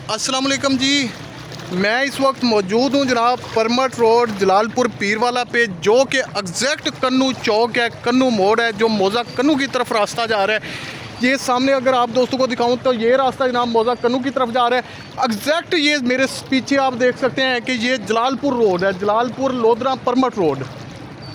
अस्सलाम वालेकुम जी। मैं इस वक्त मौजूद हूँ जनाब परमट रोड जलालपुर पीरवाला पे, जो कि एग्जैक्ट कन्नू चौक है, कन्नू मोड़ है जो मौजा कन्नू की तरफ रास्ता जा रहा है। ये सामने अगर आप दोस्तों को दिखाऊं तो ये रास्ता जनाब मौजा कन्नू की तरफ जा रहा है। एग्जैक्ट ये मेरे पीछे आप देख सकते हैं कि ये जलालपुर रोड है, जलालपुर लोधरा परमट रोड।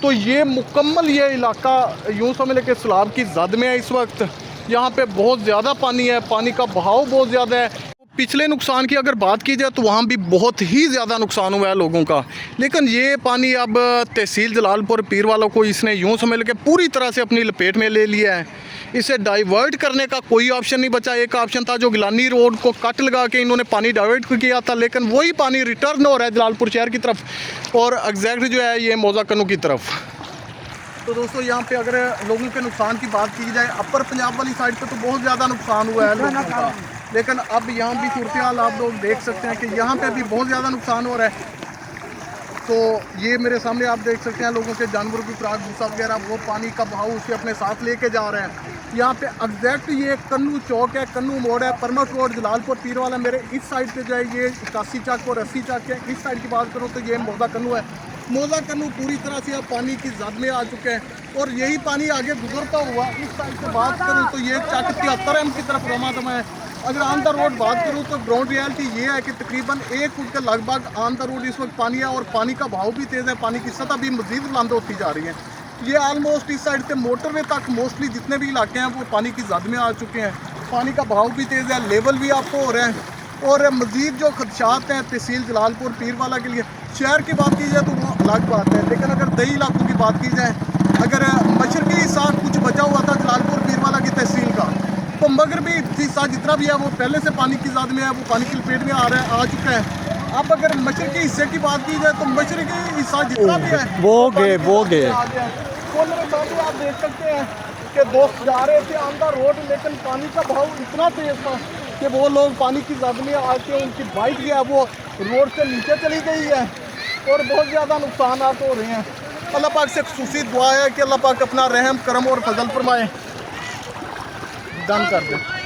तो ये मुकम्मल ये इलाका यूँ समझ लें कि सैलाब की जद में है इस वक्त। यहाँ पे बहुत ज़्यादा पानी है, पानी का बहाव बहुत ज़्यादा है। पिछले नुकसान की अगर बात की जाए तो वहाँ भी बहुत ही ज़्यादा नुकसान हुआ है लोगों का, लेकिन ये पानी अब तहसील जलालपुर पीर वालों को इसने यूँ समझ के पूरी तरह से अपनी लपेट में ले लिया है। इसे डाइवर्ट करने का कोई ऑप्शन नहीं बचा। एक ऑप्शन था जो गिलानी रोड को कट लगा के इन्होंने पानी डाइवर्ट किया था, लेकिन वही पानी रिटर्न हो रहा है जलालपुर शहर की तरफ और एग्जैक्ट जो है ये मौजा कन्नू की तरफ। तो दोस्तों यहाँ पे अगर लोगों के नुकसान की बात की जाए, अपर पंजाब वाली साइड पे तो बहुत ज़्यादा नुकसान हुआ है लोगों का, लेकिन अब यहाँ भी सूरत हाल आप लोग देख सकते हैं कि यहाँ पे भी बहुत ज़्यादा नुकसान हो रहा है। तो ये मेरे सामने आप देख सकते हैं लोगों के जानवरों की खुराक भूसा वगैरह वो पानी का बहाव उसे अपने साथ लेके जा रहे हैं। यहाँ पे एग्जैक्ट ये कन्नू चौक है, कन्नू मोड़ है, परमट रोड जलालपुर पीर वाला। मेरे इस साइड पे जो है ये 81 चक और 80 चक है। इस साइड की बात करूँ तो ये मौजा कन्नू है। मौजा कन्नू पूरी तरह से अब पानी की जद में आ चुके हैं और यही पानी आगे गुजरता हुआ इस साइड से बात करूँ तो ये चक 73 की तरफ रमा दमा है। अगर ऑन द रोड बात करूँ तो ग्राउंड रियलिटी ये है कि तकरीबन 1 फुट के लगभग ऑन द रोड इस वक्त पानी है और पानी का बहाव भी तेज़ है। पानी की सतह भी मज़ीद बुलंद होती जा रही है। ये आलमोस्ट इस साइड से मोटरवे तक मोस्टली जितने भी इलाके हैं वो पानी की जद में आ चुके हैं। पानी का बहाव भी तेज़ है, लेवल भी आपको हो रहे हैं और मज़ीद जो खदशात हैं तहसील जलालपुर पीर वाला के लिए, शहर की बात की जाए तो वो अलग बात है, लेकिन अगर दही इलाकों की बात की जाए, अगर मशरक़ी हिस्सा कुछ बचा हुआ था जलालपुर पीर वाला की तहसील का, तो मगरबी हिस्सा जितना भी है वो पहले से पानी की ज़द में है, वो पानी की लपेट में आ चुका है। अब अगर मशरक़ी हिस्से की बात की जाए तो मशरक़ी हिस्सा जितना भी है वो गए तो मेरे सामने आप देख सकते हैं कि दोस्त जा रहे थे ऑन द रोड, लेकिन पानी का बहाव इतना तेज़ था कि वो लोग पानी की जद में आके उनकी बाइक जो है वो रोड से नीचे चली गई है और बहुत ज़्यादा नुकसान हो रहे हैं। अल्लाह पाक से खुसूसी दुआ है कि अल्लाह पाक अपना रहम करम और फजल फरमाए। डन कर दे।